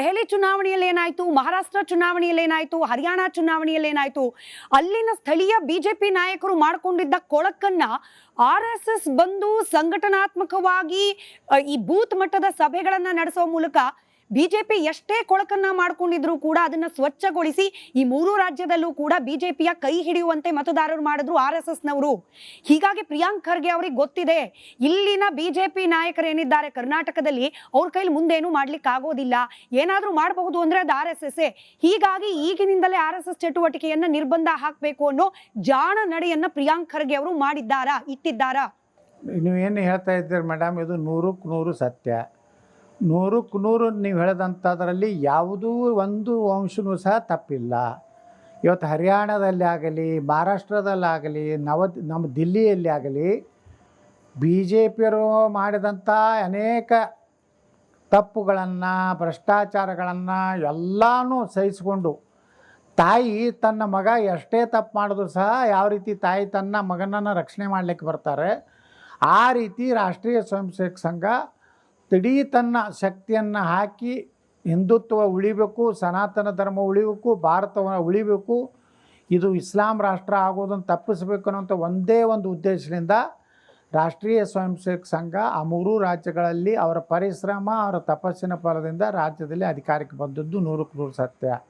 ದೆಹಲಿ ಚುನಾವಣೆಯಲ್ಲಿ ಏನಾಯ್ತು, ಮಹಾರಾಷ್ಟ್ರ ಚುನಾವಣೆಯಲ್ಲಿ ಏನಾಯ್ತು, ಹರಿಯಾಣ ಚುನಾವಣೆಯಲ್ಲಿ ಏನಾಯ್ತು, ಅಲ್ಲಿನ ಸ್ಥಳೀಯ ಬಿಜೆಪಿ ನಾಯಕರು ಮಾಡಿಕೊಂಡಿದ್ದ ಕೊಳಕನ್ನ RSS ಬಂದು ಸಂಘಟನಾತ್ಮಕವಾಗಿ ಈ ಬೂತ್ ಮಟ್ಟದ ಸಭೆಗಳನ್ನ ನಡೆಸೋ ಮೂಲಕ ಬಿಜೆಪಿ ಎಷ್ಟೇ ಕೊಳಕನ್ನ ಮಾಡ್ಕೊಂಡಿದ್ರು ಕೂಡ ಅದನ್ನ ಸ್ವಚ್ಛಗೊಳಿಸಿ ಈ ಮೂರು ರಾಜ್ಯದಲ್ಲೂ ಕೂಡ ಬಿಜೆಪಿಯ ಕೈ ಹಿಡಿಯುವಂತೆ ಮತದಾರರು ಮಾಡಿದ್ರು RSS ನವರು. ಹೀಗಾಗಿ ಪ್ರಿಯಾಂಕ್ ಖರ್ಗೆ ಅವರಿಗೆ ಗೊತ್ತಿದೆ, ಇಲ್ಲಿನ ಬಿಜೆಪಿ ನಾಯಕರು ಏನಿದ್ದಾರೆ ಕರ್ನಾಟಕದಲ್ಲಿ ಅವ್ರ ಕೈಲಿ ಮುಂದೇನು ಮಾಡ್ಲಿಕ್ಕೆ ಆಗೋದಿಲ್ಲ, ಏನಾದ್ರೂ ಮಾಡಬಹುದು ಅಂದ್ರೆ ಅದು RSS. ಹೀಗಾಗಿ ಈಗಿನಿಂದಲೇ RSS ಚಟುವಟಿಕೆಯನ್ನ ನಿರ್ಬಂಧ ಹಾಕಬೇಕು ಅನ್ನೋ ಜಾಣ ನಡೆಯನ್ನ ಪ್ರಿಯಾಂಕ್ ಖರ್ಗೆ ಅವರು ಇಟ್ಟಿದ್ದಾರಾ? ನೀವೇನು ಹೇಳ್ತಾ ಇದ್ದೀರಿ ಮೇಡಮ್, ಇದು 100% ಸತ್ಯ. 100% ನೀವು ಹೇಳದಂಥದ್ರಲ್ಲಿ ಯಾವುದೂ ಒಂದು ಅಂಶನೂ ಸಹ ತಪ್ಪಿಲ್ಲ. ಇವತ್ತು ಹರಿಯಾಣದಲ್ಲಿ ಆಗಲಿ, ಮಹಾರಾಷ್ಟ್ರದಲ್ಲಾಗಲಿ, ನಮ್ಮ ದಿಲ್ಲಿಯಲ್ಲಿ ಆಗಲಿ ಬಿ ಜೆ ಪಿಯರು ಮಾಡಿದಂಥ ಅನೇಕ ತಪ್ಪುಗಳನ್ನು, ಭ್ರಷ್ಟಾಚಾರಗಳನ್ನು ಎಲ್ಲನೂ ಸಹಿಸಿಕೊಂಡು ತಾಯಿ ತನ್ನ ಮಗ ಎಷ್ಟೇ ತಪ್ಪು ಮಾಡಿದ್ರು ಸಹ ಯಾವ ರೀತಿ ತಾಯಿ ತನ್ನ ಮಗನನ್ನು ರಕ್ಷಣೆ ಮಾಡಲಿಕ್ಕೆ ಬರ್ತಾರೆ, ಆ ರೀತಿ ರಾಷ್ಟ್ರೀಯ ಸ್ವಯಂ ಸೇವಕ ಸಂಘ ಇಡೀ ತನ್ನ ಶಕ್ತಿಯನ್ನು ಹಾಕಿ ಹಿಂದುತ್ವ ಉಳಿಬೇಕು, ಸನಾತನ ಧರ್ಮ ಉಳಿಬೇಕು, ಭಾರತವನ್ನು ಉಳಿಬೇಕು, ಇದು ಇಸ್ಲಾಂ ರಾಷ್ಟ್ರ ಆಗೋದನ್ನು ತಪ್ಪಿಸಬೇಕು ಅನ್ನೋಂಥ ಒಂದೇ ಒಂದು ಉದ್ದೇಶದಿಂದ ರಾಷ್ಟ್ರೀಯ ಸ್ವಯಂ ಸೇವಕ ಸಂಘ ಆ ಮೂರೂ ರಾಜ್ಯಗಳಲ್ಲಿ ಅವರ ಪರಿಶ್ರಮ, ಅವರ ತಪಸ್ಸಿನ ಫಲದಿಂದ ರಾಜ್ಯದಲ್ಲಿ ಅಧಿಕಾರಕ್ಕೆ ಬಂದದ್ದು 100% ಸತ್ಯ.